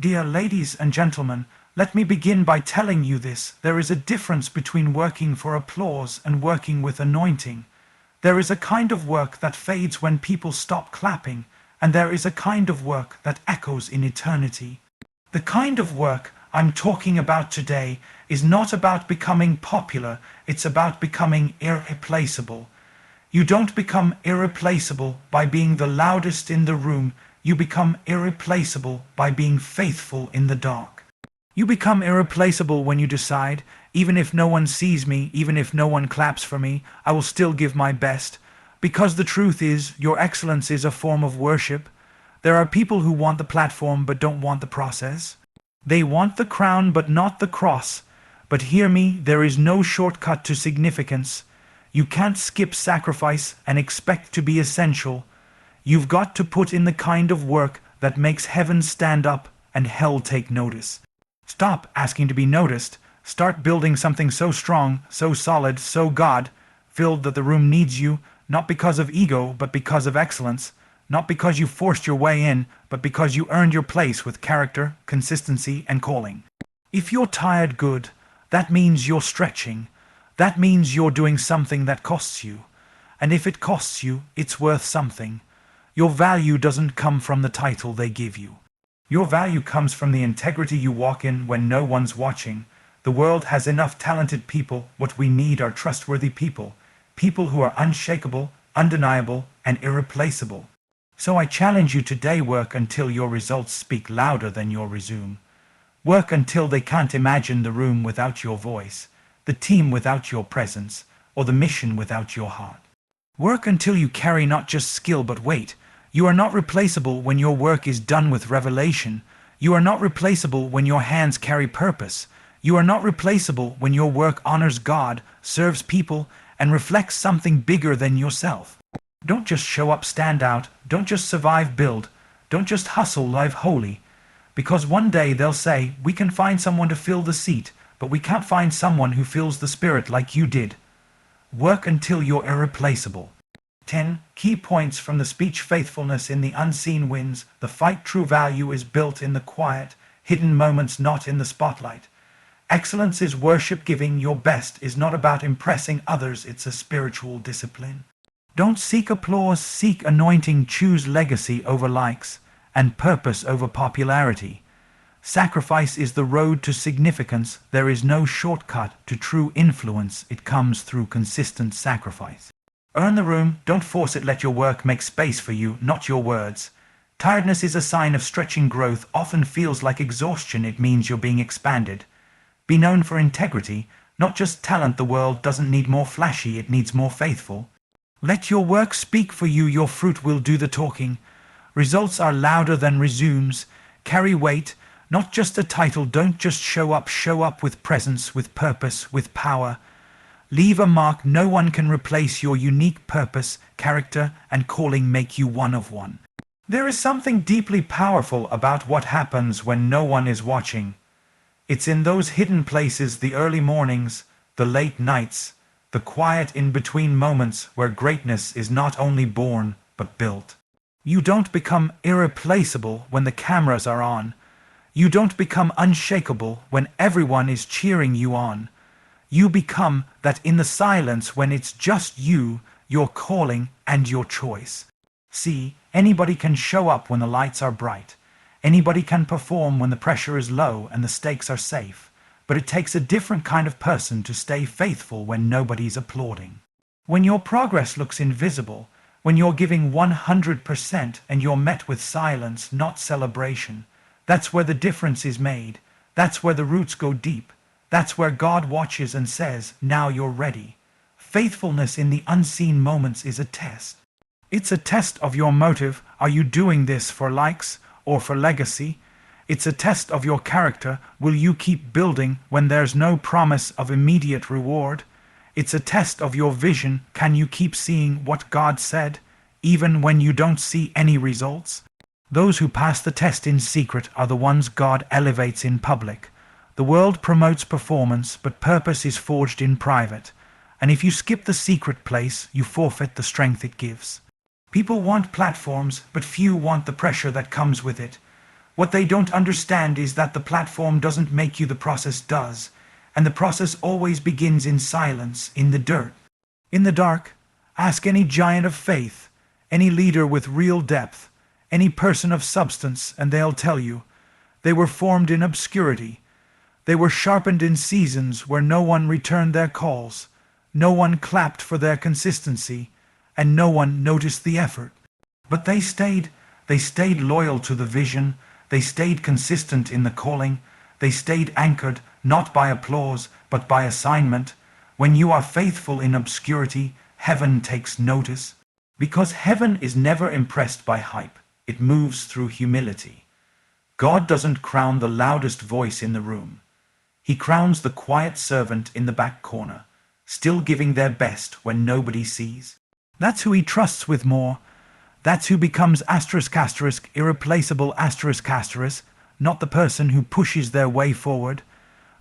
Dear ladies and gentlemen, let me begin by telling you this. There is a difference between working for applause and working with anointing. There is a kind of work that fades when people stop clapping, and there is a kind of work that echoes in eternity. The kind of work I'm talking about today is not about becoming popular, it's about becoming irreplaceable. You don't become irreplaceable by being the loudest in the room. You become irreplaceable by being faithful in the dark. You become irreplaceable when you decide, even if no one sees me, even if no one claps for me, I will still give my best. Because the truth is, your excellence is a form of worship. There are people who want the platform but don't want the process. They want the crown but not the cross. But hear me, there is no shortcut to significance. You can't skip sacrifice and expect to be essential. You've got to put in the kind of work that makes heaven stand up and hell take notice. Stop asking to be noticed. Start building something so strong, so solid, so God-filled that the room needs you, not because of ego, but because of excellence. Not because you forced your way in, but because you earned your place with character, consistency, and calling. If you're tired good, that means you're stretching. That means you're doing something that costs you. And if it costs you, it's worth something. Your value doesn't come from the title they give you. Your value comes from the integrity you walk in when no one's watching. The world has enough talented people. What we need are trustworthy people. People who are unshakable, undeniable, and irreplaceable. So I challenge you today, work until your results speak louder than your resume. Work until they can't imagine the room without your voice, the team without your presence, or the mission without your heart. Work until you carry not just skill but weight. You are not replaceable when your work is done with revelation. You are not replaceable when your hands carry purpose. You are not replaceable when your work honors God, serves people, and reflects something bigger than yourself. Don't just show up, stand out. Don't just survive, build. Don't just hustle, live holy. Because one day they'll say, we can find someone to fill the seat, but we can't find someone who fills the spirit like you did. Work until you're irreplaceable. 10 key points from the speech. Faithfulness in the unseen wins. The fight. True value is built in the quiet, hidden moments, not in the spotlight. Excellence is worship. Giving your best is not about impressing others, it's a spiritual discipline. Don't seek applause, seek anointing. Choose legacy over likes, and purpose over popularity. Sacrifice is the road to significance. There is no shortcut to true influence. It comes through consistent sacrifice. Earn the room, don't force it. Let your work make space for you, not your words. Tiredness is a sign of stretching. Growth often feels like exhaustion. It means you're being expanded. Be known for integrity, not just talent. The world doesn't need more flashy, it needs more faithful. Let your work speak for you. Your fruit will do the talking. Results are louder than resumes. Carry weight, not just a title. Don't just show up with presence, with purpose, with power. Leave a mark. No one can replace your unique purpose, character, and calling make you one of one. There is something deeply powerful about what happens when no one is watching. It's in those hidden places, the early mornings, the late nights, the quiet in-between moments where greatness is not only born, but built. You don't become irreplaceable when the cameras are on. You don't become unshakable when everyone is cheering you on. You become that in the silence when it's just you, your calling, and your choice. See, anybody can show up when the lights are bright. Anybody can perform when the pressure is low and the stakes are safe. But it takes a different kind of person to stay faithful when nobody's applauding. When your progress looks invisible, when you're giving 100% and you're met with silence, not celebration, that's where the difference is made. That's where the roots go deep. That's where God watches and says, now you're ready. Faithfulness in the unseen moments is a test. It's a test of your motive. Are you doing this for likes or for legacy? It's a test of your character. Will you keep building when there's no promise of immediate reward? It's a test of your vision. Can you keep seeing what God said, even when you don't see any results? Those who pass the test in secret are the ones God elevates in public. The world promotes performance, but purpose is forged in private. And if you skip the secret place, you forfeit the strength it gives. People want platforms, but few want the pressure that comes with it. What they don't understand is that the platform doesn't make you, the process does. And the process always begins in silence, in the dirt. In the dark, ask any giant of faith, any leader with real depth, any person of substance, and they'll tell you. They were formed in obscurity. They were sharpened in seasons where no one returned their calls, no one clapped for their consistency, and no one noticed the effort. But they stayed loyal to the vision, they stayed consistent in the calling, they stayed anchored not by applause but by assignment. When you are faithful in obscurity, heaven takes notice. Because heaven is never impressed by hype, it moves through humility. God doesn't crown the loudest voice in the room. He crowns the quiet servant in the back corner, still giving their best when nobody sees. That's who he trusts with more. That's who becomes *** irreplaceable ***, not the person who pushes their way forward,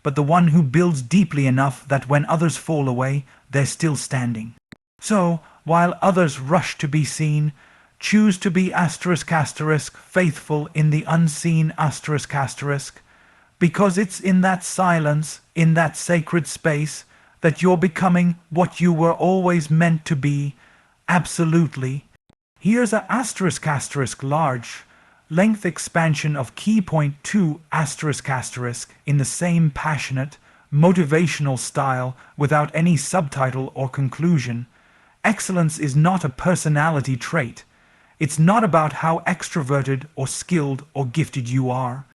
but the one who builds deeply enough that when others fall away, they're still standing. So, while others rush to be seen, choose to be *** faithful in the unseen ***, because it's in that silence, in that sacred space, that you're becoming what you were always meant to be, absolutely. Here's a *** large length expansion of key point 2 ** in the same passionate, motivational style without any subtitle or conclusion. Excellence is not a personality trait. It's not about how extroverted or skilled or gifted you are.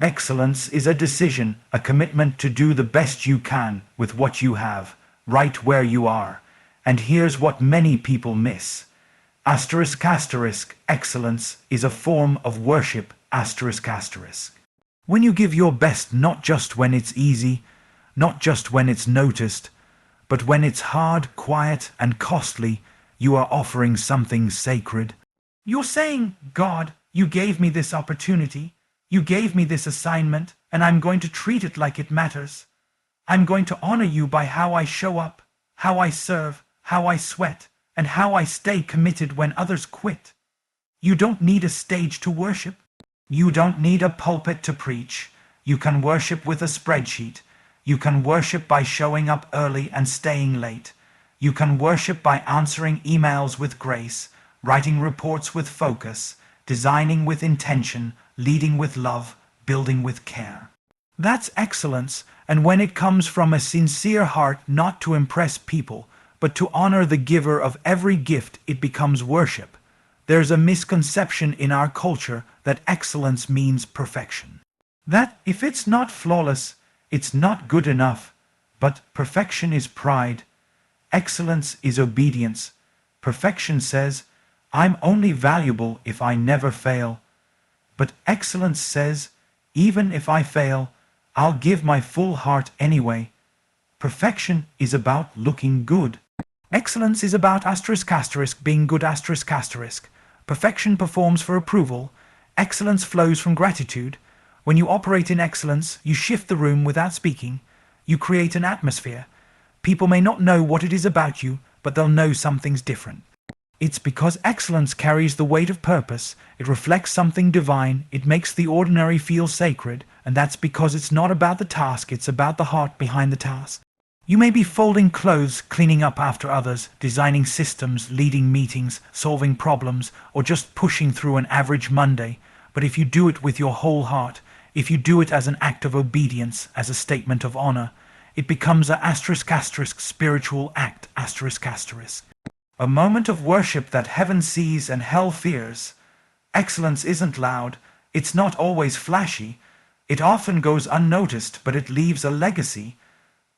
Excellence is a decision, a commitment to do the best you can with what you have, right where you are. And here's what many people miss. ***, excellence is a form of worship, ***. When you give your best, not just when it's easy, not just when it's noticed, but when it's hard, quiet, and costly, you are offering something sacred. You're saying, God, you gave me this opportunity, you gave me this assignment, and I'm going to treat it like it matters. I'm going to honor you by how I show up, how I serve, how I sweat, and how I stay committed when others quit. You don't need a stage to worship. You don't need a pulpit to preach. You can worship with a spreadsheet. You can worship by showing up early and staying late. You can worship by answering emails with grace, writing reports with focus, designing with intention, leading with love, building with care. That's excellence, and when it comes from a sincere heart, not to impress people, but to honor the giver of every gift, it becomes worship. There's a misconception in our culture that excellence means perfection. That if it's not flawless, it's not good enough. But perfection is pride. Excellence is obedience. Perfection says, I'm only valuable if I never fail. But excellence says, even if I fail, I'll give my full heart anyway. Perfection is about looking good. Excellence is about *** being good ***. Perfection performs for approval. Excellence flows from gratitude. When you operate in excellence, you shift the room without speaking. You create an atmosphere. People may not know what it is about you, but they'll know something's different. It's because excellence carries the weight of purpose. It reflects something divine. It makes the ordinary feel sacred. And that's because it's not about the task, it's about the heart behind the task. You may be folding clothes, cleaning up after others, designing systems, leading meetings, solving problems, or just pushing through an average Monday. But if you do it with your whole heart, if you do it as an act of obedience, as a statement of honor, it becomes a *** spiritual act ***. A moment of worship that heaven sees and hell fears. Excellence isn't loud, it's not always flashy, it often goes unnoticed, but it leaves a legacy.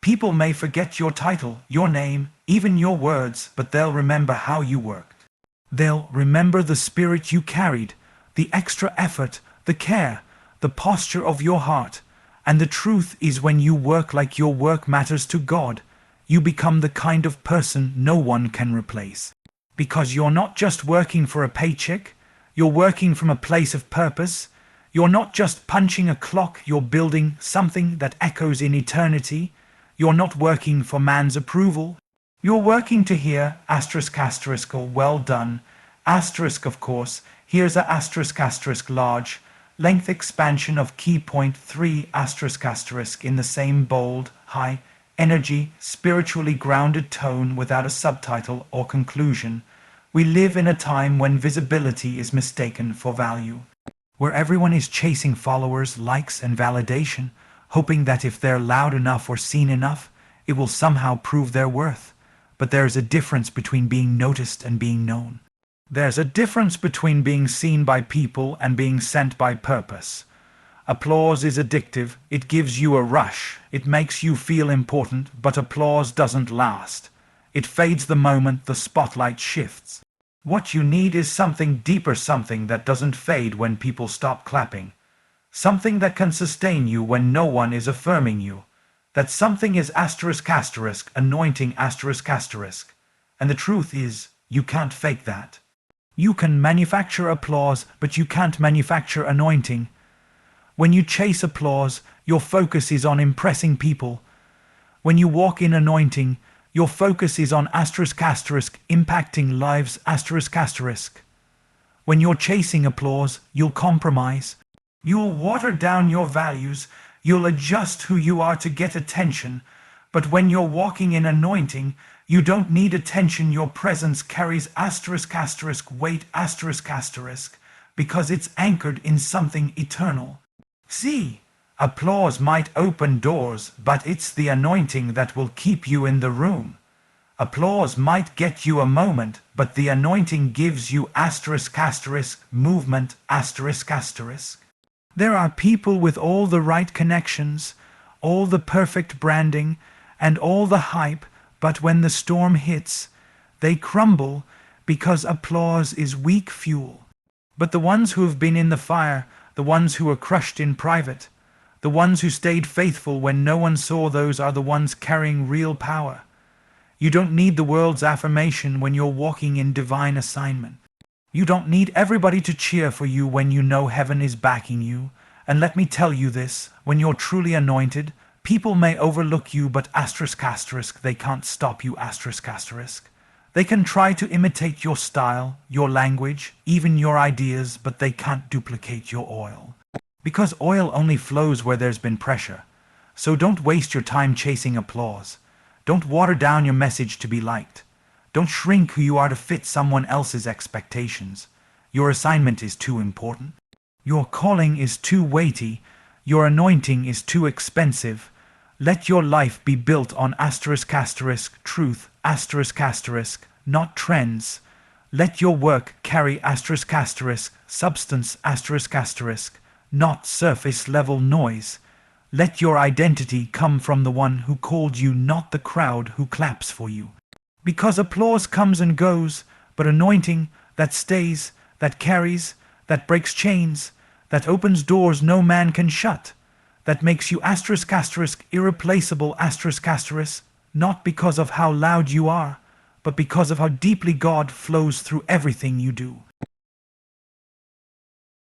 People may forget your title, your name, even your words, but they'll remember how you worked. They'll remember the spirit you carried, the extra effort, the care, the posture of your heart. And the truth is, when you work like your work matters to God, you become the kind of person no one can replace. Because you're not just working for a paycheck, you're working from a place of purpose. You're not just punching a clock, you're building something that echoes in eternity. You're not working for man's approval. You're working to hear *** or well done. Asterisk, of course. Here's a *** large length expansion of key point 3 asterisk asterisk in the same bold, high, energy, spiritually grounded tone without a subtitle or conclusion. We live in a time when visibility is mistaken for value, where everyone is chasing followers, likes, and validation, hoping that if they're loud enough or seen enough, it will somehow prove their worth. But there's a difference between being noticed and being known. There's a difference between being seen by people and being sent by purpose. Applause is addictive, it gives you a rush, it makes you feel important, but applause doesn't last. It fades the moment the spotlight shifts. What you need is something deeper, something that doesn't fade when people stop clapping. Something that can sustain you when no one is affirming you. That something is asterisk asterisk, anointing asterisk asterisk. And the truth is, you can't fake that. You can manufacture applause, but you can't manufacture anointing. When you chase applause, your focus is on impressing people. When you walk in anointing, your focus is on asterisk asterisk, impacting lives asterisk asterisk. When you're chasing applause, you'll compromise. You'll water down your values, you'll adjust who you are to get attention. But when you're walking in anointing, you don't need attention. Your presence carries asterisk asterisk weight asterisk asterisk because it's anchored in something eternal. See, applause might open doors, but it's the anointing that will keep you in the room. Applause might get you a moment, but the anointing gives you asterisk asterisk movement asterisk asterisk. There are people with all the right connections, all the perfect branding, and all the hype, but when the storm hits, they crumble because applause is weak fuel. But the ones who have been in the fire, the ones who were crushed in private, the ones who stayed faithful when no one saw, those are the ones carrying real power. You don't need the world's affirmation when you're walking in divine assignment. You don't need everybody to cheer for you when you know heaven is backing you. And let me tell you this, when you're truly anointed, people may overlook you, but asterisk asterisk, they can't stop you asterisk asterisk. They can try to imitate your style, your language, even your ideas, but they can't duplicate your oil. Because oil only flows where there's been pressure. So don't waste your time chasing applause. Don't water down your message to be liked. Don't shrink who you are to fit someone else's expectations. Your assignment is too important. Your calling is too weighty. Your anointing is too expensive. Let your life be built on asterisk asterisk truth asterisk asterisk, not trends. Let your work carry asterisk asterisk substance asterisk asterisk, not surface level noise. Let your identity come from the one who called you, not the crowd who claps for you. Because applause comes and goes, but anointing that stays, that carries, that breaks chains, that opens doors no man can shut, that makes you asterisk asterisk irreplaceable asterisk asterisk, not because of how loud you are, but because of how deeply God flows through everything you do.